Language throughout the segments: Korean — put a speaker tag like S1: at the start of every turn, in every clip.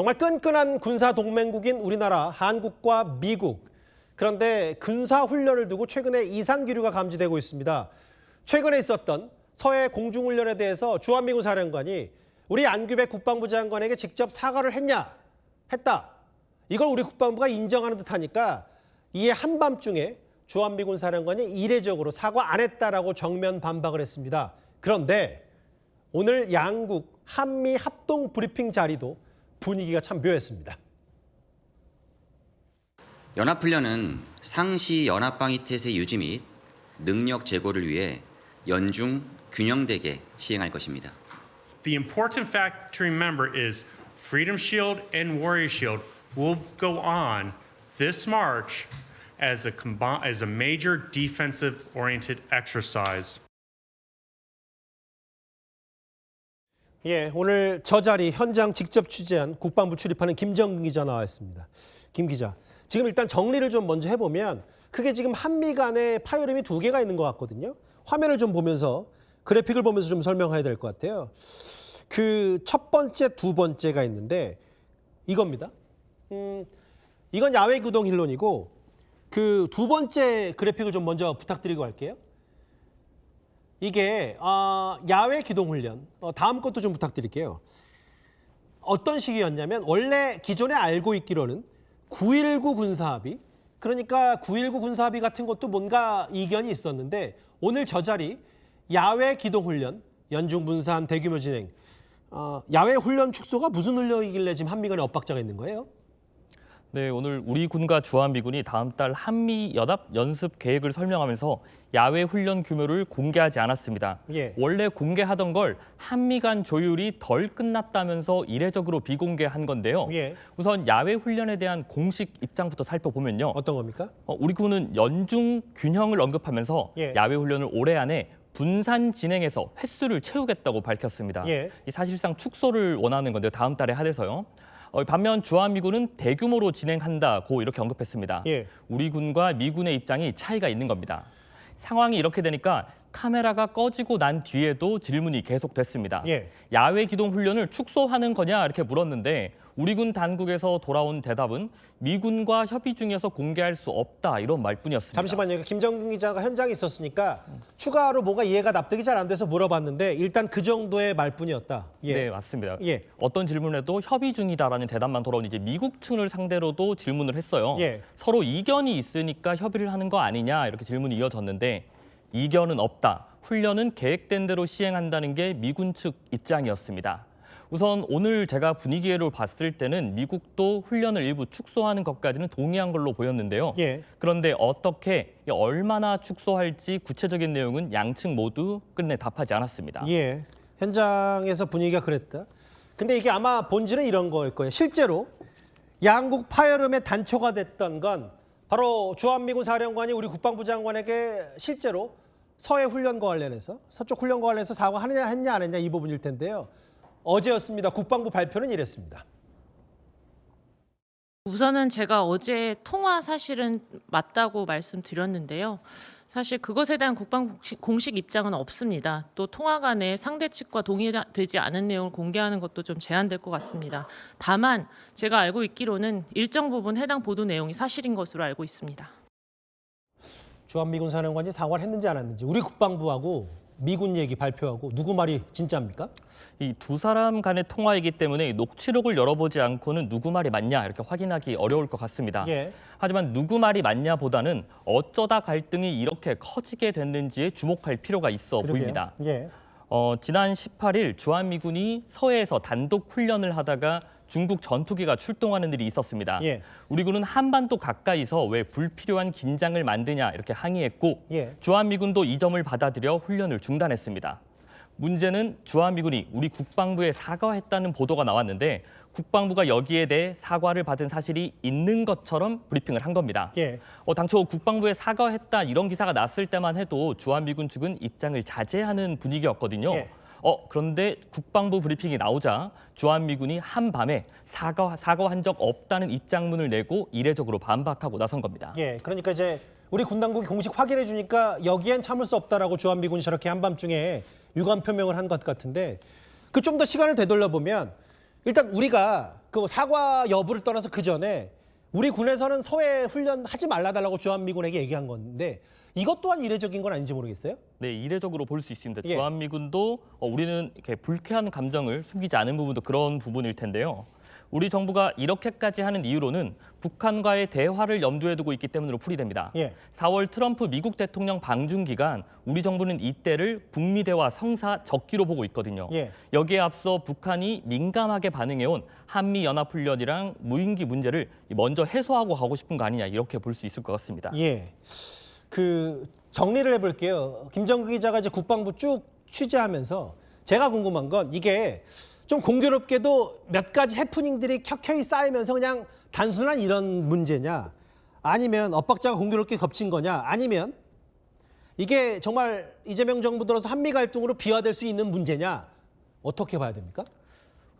S1: 정말 끈끈한 군사 동맹국인 우리나라, 한국과 미국. 그런데 군사 훈련을 두고 최근에 이상 기류가 감지되고 있습니다. 최근에 있었던 서해 공중훈련에 대해서 주한미군 사령관이 우리 안규백 국방부 장관에게 직접 사과를 했냐? 했다. 이걸 우리 국방부가 인정하는 듯하니까 이에 한밤중에 주한미군 사령관이 이례적으로 사과 안 했다라고 정면 반박을 했습니다. 그런데 오늘 양국 한미 합동 브리핑 자리도 분위기가 참 묘했습니다.
S2: 연합훈련은 상시 연합방위 태세 유지 및 능력 제고를 위해 연중 균형되게 시행할 것입니다.
S3: The important fact to remember is Freedom Shield and Warrior Shield will go on this March as a major defensive-oriented exercise.
S1: 예, 오늘 저 자리 현장 직접 취재한 국방부 출입하는 김정근 기자 나와 있습니다. 김 기자, 지금 일단 정리를 좀 먼저 해보면 크게 지금 한미 간에 파열음이 두 개가 있는 것 같거든요. 화면을 좀 보면서 그래픽을 보면서 좀 설명해야 될 것 같아요. 그 첫 번째, 두 번째가 있는데 이겁니다. 이건 야외 구동 일론이고 그 두 번째 그래픽을 좀 먼저 부탁드리고 할게요. 이게 야외 기동훈련, 다음 것도 좀 부탁드릴게요. 어떤 시기였냐면 원래 기존에 알고 있기로는 9.19 군사합의, 그러니까 9.19 군사합의 같은 것도 뭔가 이견이 있었는데 오늘 저 자리 야외 기동훈련, 연중 분산 대규모 진행, 야외 훈련 축소가 무슨 훈련이길래 지금 한미 간에 엇박자가 있는 거예요?
S4: 네, 오늘 우리 군과 주한미군이 다음 달 한미 연합 연습 계획을 설명하면서 야외 훈련 규모를 공개하지 않았습니다.
S1: 예.
S4: 원래 공개하던 걸 한미 간 조율이 덜 끝났다면서 이례적으로 비공개한 건데요.
S1: 예.
S4: 우선 야외 훈련에 대한 공식 입장부터 살펴보면요.
S1: 어떤 겁니까?
S4: 우리 군은 연중 균형을 언급하면서
S1: 예.
S4: 야외 훈련을 올해 안에 분산 진행해서 횟수를 채우겠다고 밝혔습니다.
S1: 예.
S4: 이 사실상 축소를 원하는 건데요. 다음 달에 하돼서요. 반면 주한미군은 대규모로 진행한다고 이렇게 언급했습니다.
S1: 예.
S4: 우리 군과 미군의 입장이 차이가 있는 겁니다. 상황이 이렇게 되니까 카메라가 꺼지고 난 뒤에도 질문이 계속됐습니다.
S1: 예.
S4: 야외 기동 훈련을 축소하는 거냐 이렇게 물었는데 우리 군 당국에서 돌아온 대답은 미군과 협의 중이어서 공개할 수 없다 이런 말뿐이었습니다.
S1: 잠시만요. 김정근 기자가 현장에 있었으니까 추가로 뭐가 이해가 납득이 잘 안 돼서 물어봤는데 일단 그 정도의 말뿐이었다. 예.
S4: 네, 맞습니다.
S1: 예.
S4: 어떤 질문에도 협의 중이다라는 대답만 돌아오니 이제 미국 측을 상대로도 질문을 했어요.
S1: 예.
S4: 서로 이견이 있으니까 협의를 하는 거 아니냐 이렇게 질문이 이어졌는데 이견은 없다. 훈련은 계획된 대로 시행한다는 게 미군 측 입장이었습니다. 우선 오늘 제가 분위기로 봤을 때는 미국도 훈련을 일부 축소하는 것까지는 동의한 걸로 보였는데요.
S1: 예.
S4: 그런데 어떻게, 얼마나 축소할지 구체적인 내용은 양측 모두 끝내 답하지 않았습니다.
S1: 예. 현장에서 분위기가 그랬다. 근데 이게 아마 본질은 이런 거일 거예요. 실제로 양국 파열음의 단초가 됐던 건 바로 주한미군 사령관이 우리 국방부 장관에게 실제로 서해 훈련과 관련해서 서쪽 훈련과 관련해서 사과하느냐 했냐 안 했냐 이 부분일 텐데요. 어제였습니다. 국방부 발표는 이랬습니다.
S5: 우선은 제가 어제 통화 사실은 맞다고 말씀드렸는데요. 사실 그것에 대한 국방부 공식 입장은 없습니다. 또 통화 간에 상대 측과 동의되지 않은 내용을 공개하는 것도 좀 제한될 것 같습니다. 다만 제가 알고 있기로는 일정 부분 해당 보도 내용이 사실인 것으로 알고 있습니다.
S1: 주한미군 사령관이 사과를 했는지 안 했는지 우리 국방부하고 미군 얘기 발표하고 누구 말이 진짜입니까?
S4: 이 두 사람 간의 통화이기 때문에 녹취록을 열어보지 않고는 누구 말이 맞냐 이렇게 확인하기 어려울 것 같습니다.
S1: 예.
S4: 하지만 누구 말이 맞냐보다는 어쩌다 갈등이 이렇게 커지게 됐는지에 주목할 필요가 있어
S1: 그러게요.
S4: 보입니다.
S1: 예.
S4: 지난 18일 주한미군이 서해에서 단독 훈련을 하다가 중국 전투기가 출동하는 일이 있었습니다.
S1: 예.
S4: 우리 군은 한반도 가까이서 왜 불필요한 긴장을 만드냐 이렇게 항의했고
S1: 예.
S4: 주한미군도 이 점을 받아들여 훈련을 중단했습니다. 문제는 주한미군이 우리 국방부에 사과했다는 보도가 나왔는데 국방부가 여기에 대해 사과를 받은 사실이 있는 것처럼 브리핑을 한 겁니다.
S1: 예.
S4: 당초 국방부에 사과했다 이런 기사가 났을 때만 해도 주한미군 측은 입장을 자제하는 분위기였거든요.
S1: 예.
S4: 그런데 국방부 브리핑이 나오자 주한미군이 한밤에 사과한 적 없다는 입장문을 내고 이례적으로 반박하고 나선 겁니다.
S1: 예. 그러니까 이제 우리 군 당국이 공식 확인해 주니까 여기엔 참을 수 없다라고 주한미군이 저렇게 한밤중에 유감 표명을 한 것 같은데 그 좀 더 시간을 되돌려 보면 일단 우리가 그 사과 여부를 떠나서 그 전에 우리 군에서는 서해 훈련 하지 말라달라고 주한미군에게 얘기한 건데 이것 또한 이례적인 건 아닌지 모르겠어요.
S4: 네, 이례적으로 볼 수 있습니다.
S1: 예.
S4: 주한미군도 우리는 이렇게 불쾌한 감정을 숨기지 않은 부분도 그런 부분일 텐데요. 우리 정부가 이렇게까지 하는 이유로는 북한과의 대화를 염두에 두고 있기 때문으로 풀이됩니다.
S1: 예.
S4: 4월 트럼프 미국 대통령 방중 기간 우리 정부는 이때를 북미 대화 성사 적기로 보고 있거든요.
S1: 예.
S4: 여기에 앞서 북한이 민감하게 반응해온 한미 연합훈련이랑 무인기 문제를 먼저 해소하고 가고 싶은 거 아니냐 이렇게 볼 수 있을 것 같습니다.
S1: 예. 그 정리를 해볼게요. 김정규 기자가 이제 국방부 쭉 취재하면서 제가 궁금한 건 이게 좀 공교롭게도 몇 가지 해프닝들이 켜켜이 쌓이면서 그냥 단순한 이런 문제냐, 아니면 엇박자가 공교롭게 겹친 거냐, 아니면 이게 정말 이재명 정부 들어서 한미 갈등으로 비화될 수 있는 문제냐, 어떻게 봐야 됩니까?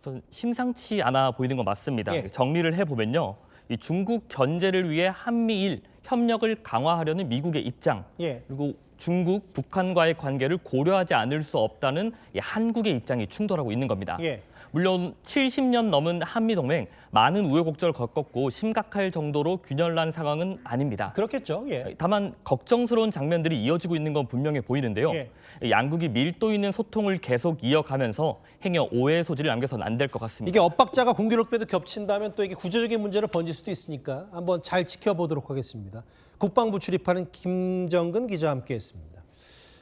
S4: 우선 심상치 않아 보이는 건 맞습니다.
S1: 예.
S4: 정리를 해보면요. 이 중국 견제를 위해 한미일 협력을 강화하려는 미국의 입장,
S1: 예.
S4: 그리고 중국, 북한과의 관계를 고려하지 않을 수 없다는 이 한국의 입장이 충돌하고 있는 겁니다.
S1: 예.
S4: 물론 70년 넘은 한미동맹 많은 우여곡절을 겪었고 심각할 정도로 균열난 상황은 아닙니다.
S1: 그렇겠죠. 예.
S4: 다만 걱정스러운 장면들이 이어지고 있는 건 분명해 보이는데요.
S1: 예.
S4: 양국이 밀도 있는 소통을 계속 이어가면서 행여 오해의 소지를 남겨서는 안 될 것 같습니다.
S1: 이게 엇박자가 공교롭게도 겹친다면 또 이게 구조적인 문제로 번질 수도 있으니까 한번 잘 지켜보도록 하겠습니다. 국방부 출입하는 김정근 기자와 함께했습니다.